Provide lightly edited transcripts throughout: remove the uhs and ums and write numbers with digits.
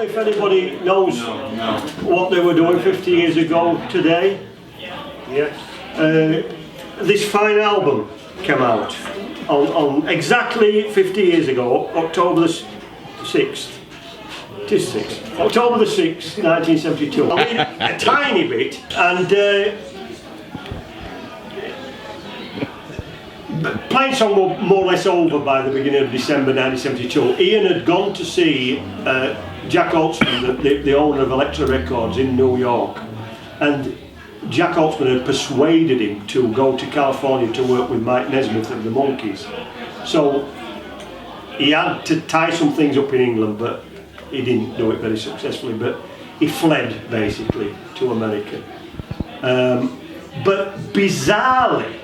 know if anybody knows what they were doing 50 years ago today. Yes. This fine album came out on exactly 50 years ago, October the 6th. It is 6th. October the 6th, 1972. I read a tiny bit, and Plainsong were more or less over by the beginning of December 1972. Iain had gone to see Jack Holtzman, the owner of Elektra Records in New York, and Jack Holtzman had persuaded him to go to California to work with Mike Nesmith of the Monkees. So he had to tie some things up in England, but he didn't do it very successfully, but he fled basically to America. But bizarrely,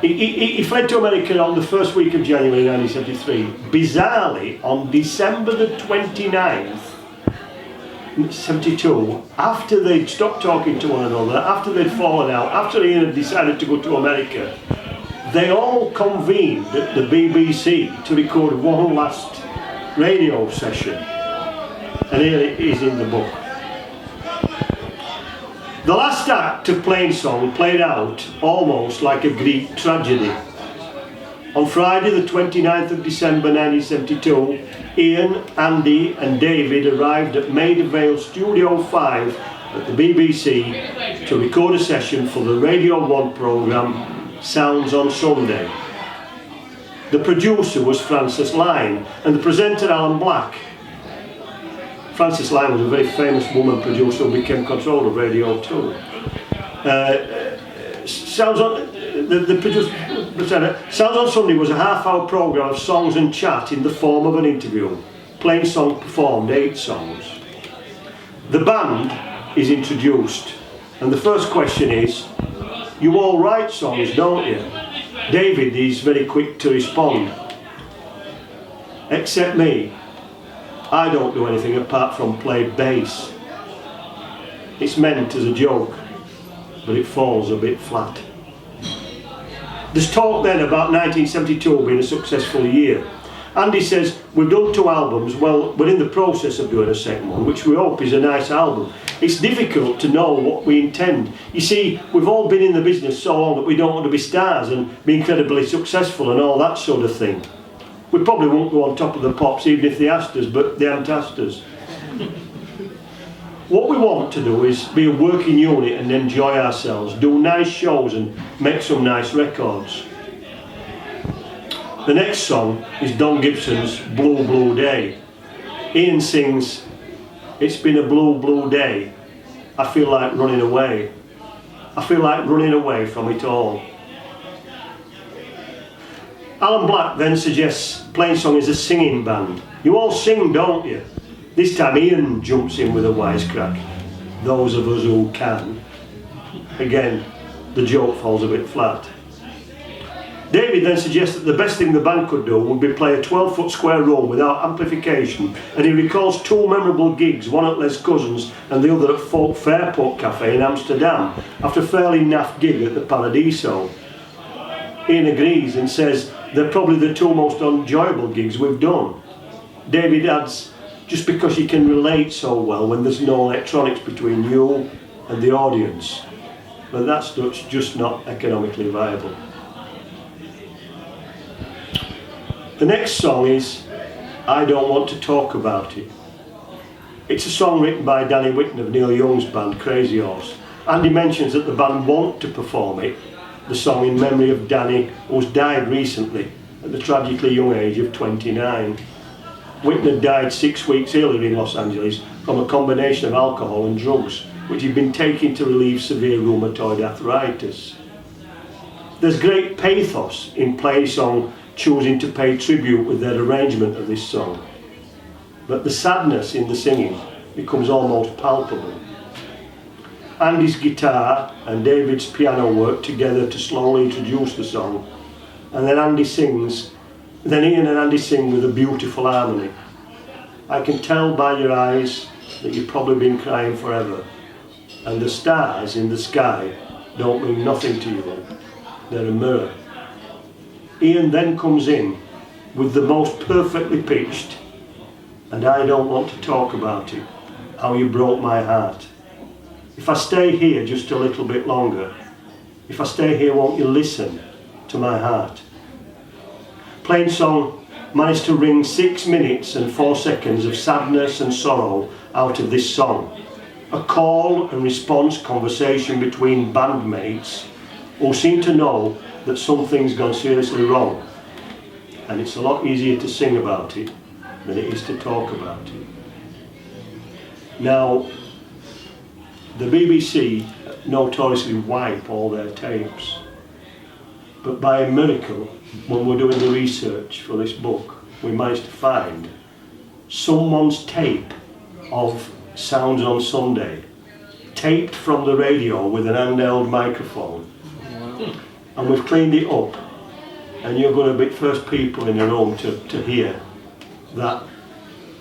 he fled to America on the first week of January 1973. Bizarrely, on December the 29th, 72, after they'd stopped talking to one another, after they'd fallen out, after Iain had decided to go to America, they all convened at the BBC to record one last radio session. And here it is in the book. The last act of Plainsong played out almost like a Greek tragedy. On Friday the 29th of December 1972, Iain, Andy and David arrived at Maida Vale Studio 5 at the BBC to record a session for the Radio 1 programme Sounds on Sunday. The producer was Frances Lyne and the presenter Alan Black. Frances Lyne was a very famous woman producer who became controller of Radio 2. Sounds on Sunday was a half-hour programme of songs and chat in the form of an interview. Plainsong performed 8 songs. The band is introduced, and the first question is, you all write songs, don't you? David is very quick to respond. Except me. I don't do anything apart from play bass. It's meant as a joke, but it falls a bit flat. There's talk then about 1972 being a successful year. Andy says, we've done 2 albums, well, we're in the process of doing a second one, which we hope is a nice album. It's difficult to know what we intend. You see, we've all been in the business so long that we don't want to be stars and be incredibly successful and all that sort of thing. We probably won't go on top of the pops even if they asked us, but they haven't asked us. What we want to do is be a working unit and enjoy ourselves, do nice shows and make some nice records. The next song is Don Gibson's Blue Blue Day. Iain sings, it's been a blue blue day, I feel like running away. I feel like running away from it all. Alan Black then suggests Plainsong is a singing band. You all sing, don't you? This time Iain jumps in with a wisecrack. Those of us who can. Again, the joke falls a bit flat. David then suggests that the best thing the band could do would be play a 12-foot square room without amplification, and he recalls 2 memorable gigs, one at Les Cousins and the other at Folk Fairport Cafe in Amsterdam, after a fairly naff gig at the Paradiso. Iain agrees and says they're probably the 2 most enjoyable gigs we've done. David adds, just because you can relate so well when there's no electronics between you and the audience, but that's just not economically viable. The next song is I Don't Want to Talk About It. It's a song written by Danny Whitten of Neil Young's band Crazy Horse. Andy mentions that the band want to perform it, the song in memory of Danny, who's died recently at the tragically young age of 29. Whitten had died 6 weeks earlier in Los Angeles from a combination of alcohol and drugs, which he'd been taking to relieve severe rheumatoid arthritis. There's great pathos in Plainsong choosing to pay tribute with their arrangement of this song, but the sadness in the singing becomes almost palpable. Andy's guitar and David's piano work together to slowly introduce the song, and then Iain and Andy sing with a beautiful harmony. I can tell by your eyes that you've probably been crying forever, and the stars in the sky don't mean nothing to you, they're a mirror. Iain then comes in with the most perfectly pitched and I don't want to talk about it, how you broke my heart. If I stay here just a little bit longer, if I stay here, won't you listen to my heart? Plainsong managed to wring 6 minutes and 4 seconds of sadness and sorrow out of this song. A call and response conversation between bandmates who seem to know that something's gone seriously wrong. And it's a lot easier to sing about it than it is to talk about it. Now, the BBC notoriously wipe all their tapes. But by a miracle, when we're doing the research for this book, we managed to find someone's tape of Sounds on Sunday, taped from the radio with an handheld microphone. And we've cleaned it up, and you're going to be first people in the room to hear that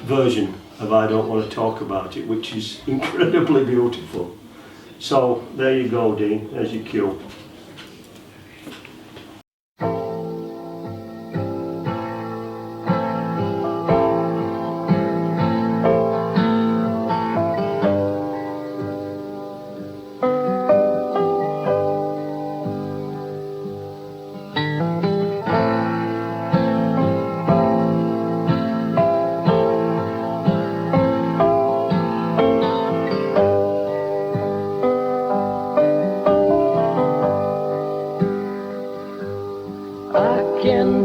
version of I Don't Want to Talk About It, which is incredibly beautiful. So there you go, Dean, there's your cue.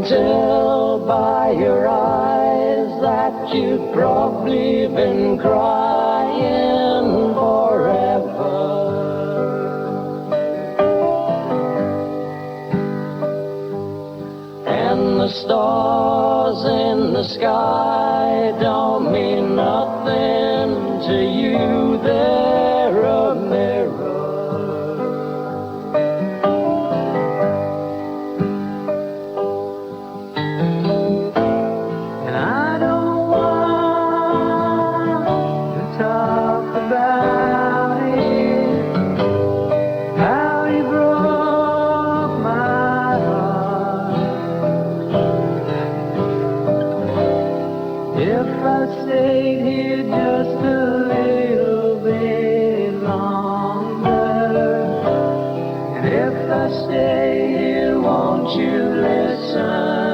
Tell by your eyes that you've probably been crying forever. And the stars in the sky don't mean nothing to you, they're a mirror. Stay here, won't you listen?